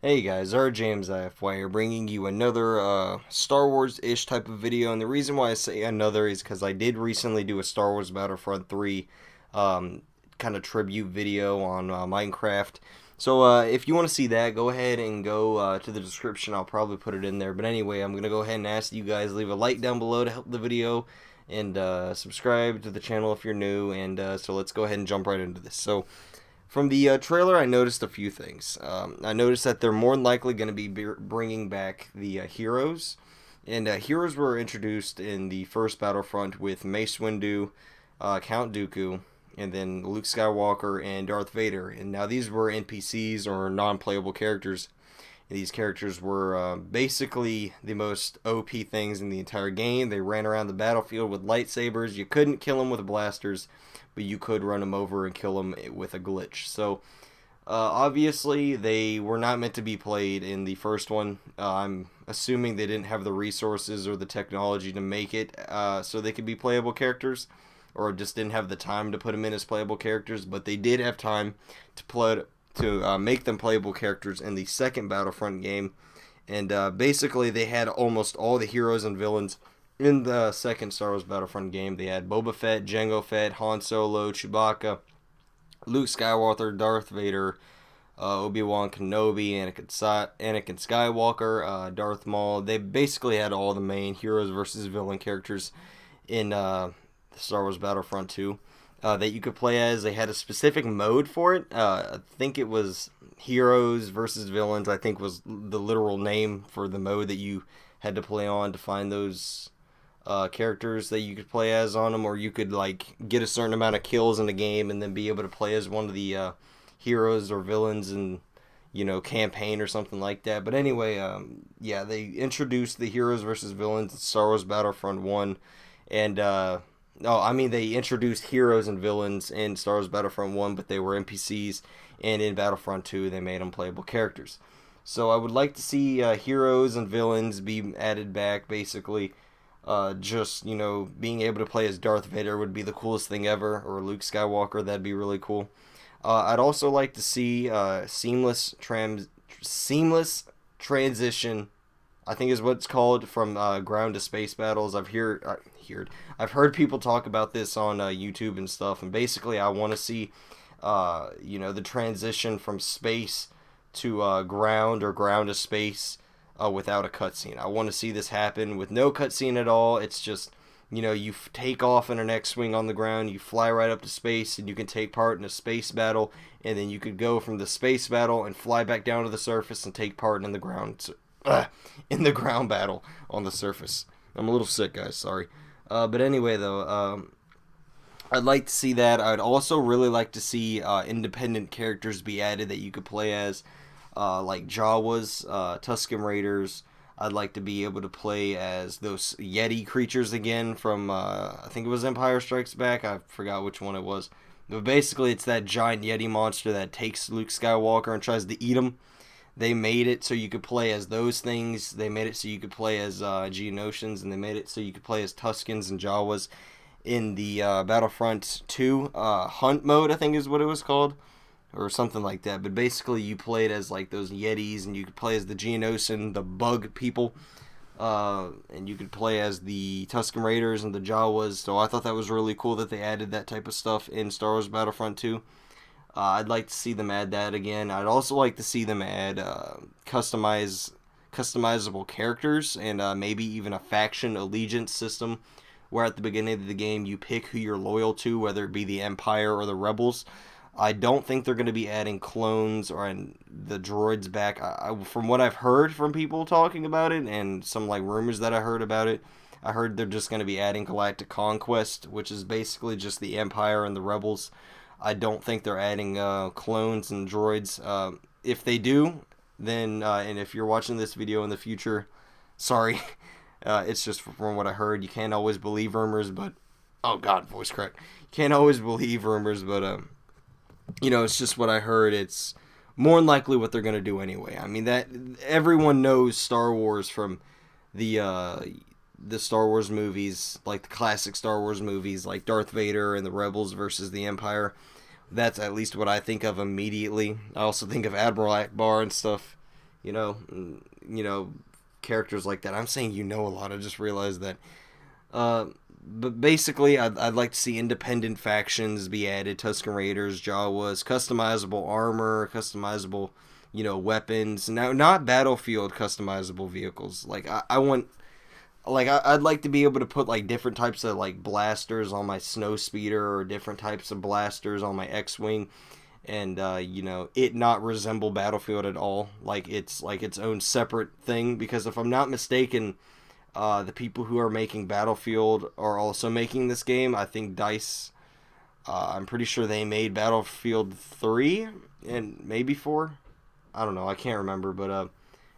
Hey guys, our James IFY are bringing you another Star Wars-ish type of video, and the reason why I say another is because I did recently do a Star Wars Battlefront 3 um, kind of tribute video on Minecraft. So if you want to see that, go ahead and go to the description. I'll probably put it in there. But anyway, I'm going to go ahead and ask you guys leave a like down below to help the video, and subscribe to the channel if you're new, and so let's go ahead and jump right into this. So from the trailer, I noticed a few things. I noticed that they're more than likely going to be bringing back the heroes. And heroes were introduced in the first Battlefront with Mace Windu, Count Dooku, and then Luke Skywalker and Darth Vader. And now these were NPCs or non-playable characters. And these characters were basically the most OP things in the entire game. They ran around the battlefield with lightsabers. You couldn't kill them with blasters, but you could run them over and kill them with a glitch. So obviously they were not meant to be played in the first one. I'm assuming they didn't have the resources or the technology to make it so they could be playable characters, or just didn't have the time to put them in as playable characters. But they did have time to make them playable characters in the second Battlefront game. And basically they had almost all the heroes and villains in the second Star Wars Battlefront game. They had Boba Fett, Jango Fett, Han Solo, Chewbacca, Luke Skywalker, Darth Vader, Obi-Wan Kenobi, Anakin Skywalker, Darth Maul. They basically had all the main heroes versus villain characters in Star Wars Battlefront 2 that you could play as. They had a specific mode for it. I think it was Heroes versus Villains, I think was the literal name for the mode that you had to play on to find those characters that you could play as on them, or you could like get a certain amount of kills in the game and then be able to play as one of the heroes or villains in, campaign or something like that. But anyway, yeah, they introduced the heroes versus villains in Star Wars Battlefront 1, and they introduced heroes and villains in Star Wars Battlefront 1, but they were NPCs, and in Battlefront 2 they made them playable characters. So I would like to see heroes and villains be added back, basically. Being able to play as Darth Vader would be the coolest thing ever, or Luke Skywalker, that'd be really cool. I'd also like to see seamless transition, I think is what it's called, from ground to space battles. I've heard people talk about this on YouTube and stuff, and basically I want to see the transition from space to ground, or ground to space, without a cutscene. I want to see this happen with no cutscene at all. It's just, you take off in an X-Wing on the ground, you fly right up to space, and you can take part in a space battle, and then you could go from the space battle and fly back down to the surface and take part in the ground battle on the surface. I'm a little sick, guys, sorry. But anyway, though, I'd like to see that. I'd also really like to see independent characters be added that you could play as, like Jawas, Tusken Raiders. I'd like to be able to play as those Yeti creatures again from, I think it was Empire Strikes Back. I forgot which one it was. But basically, it's that giant Yeti monster that takes Luke Skywalker and tries to eat him. They made it so you could play as those things. They made it so you could play as Geonosians, and they made it so you could play as Tuskens and Jawas in the Battlefront 2 Hunt mode, I think is what it was called, or something like that. But basically you played as like those Yetis, and you could play as the Geonosian, the bug people, and you could play as the Tusken Raiders and the Jawas. So I thought that was really cool that they added that type of stuff in Star Wars Battlefront 2. I'd like to see them add that again. I'd also like to see them add customizable characters, and maybe even a faction allegiance system, where at the beginning of the game you pick who you're loyal to, whether it be the Empire or the Rebels. I don't think they're going to be adding clones or the droids back. From what I've heard from people talking about it, and some like rumors that I heard about it, I heard they're just going to be adding Galactic Conquest, which is basically just the Empire and the Rebels. I don't think they're adding clones and droids. If they do, then, and if you're watching this video in the future, sorry. It's just from what I heard. You can't always believe rumors, but... Oh, God, voice crack. You can't always believe rumors, but, it's just what I heard. It's more than likely what they're going to do anyway. I mean, that everyone knows Star Wars from the Star Wars movies, like the classic Star Wars movies, like Darth Vader and the Rebels versus the Empire. That's at least what I think of immediately. I also think of Admiral Akbar and stuff. you know, characters like that. I'm saying a lot. I just realized that. But basically, I'd like to see independent factions be added: Tusken Raiders, Jawas, customizable armor, customizable, weapons. Now, not Battlefield customizable vehicles. Like I want, like I'd like to be able to put like different types of like blasters on my snow speeder, or different types of blasters on my X-wing, and it not resemble Battlefield at all. Like it's its own separate thing. Because if I'm not mistaken, the people who are making Battlefield are also making this game. I think Dice. I'm pretty sure they made Battlefield 3 and maybe 4. I don't know. I can't remember. But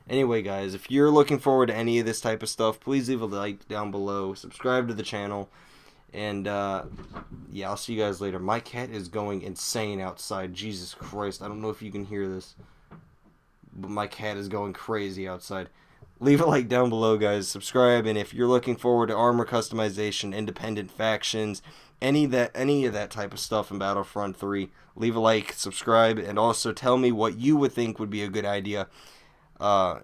anyway, guys, if you're looking forward to any of this type of stuff, please leave a like down below. Subscribe to the channel. And yeah, I'll see you guys later. My cat is going insane outside. Jesus Christ. I don't know if you can hear this, but my cat is going crazy outside. Leave a like down below, guys. Subscribe, and if you're looking forward to armor customization, independent factions, any of that type of stuff in Battlefront 3, leave a like, subscribe, and also tell me what you would think would be a good idea to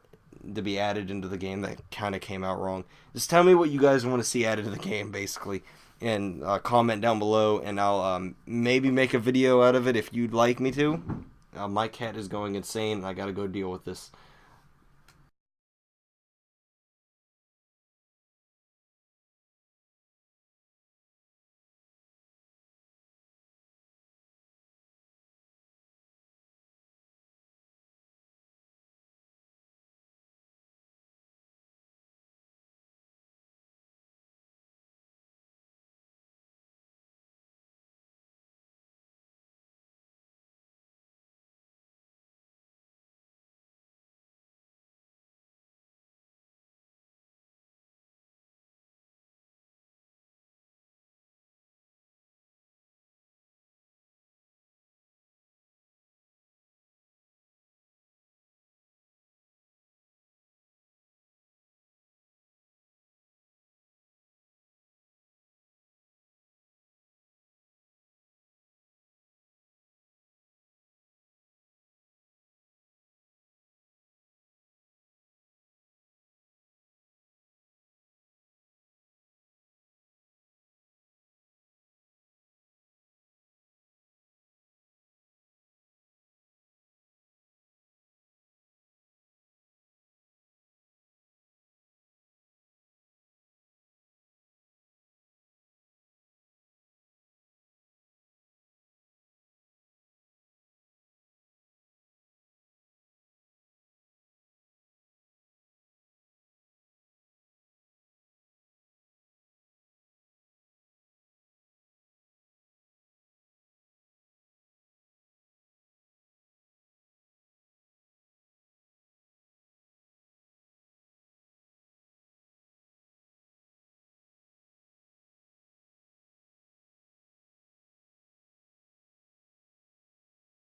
be added into the game that kind of came out wrong. Just tell me what you guys want to see added to the game, basically, and comment down below, and I'll maybe make a video out of it if you'd like me to. My cat is going insane. I gotta go deal with this.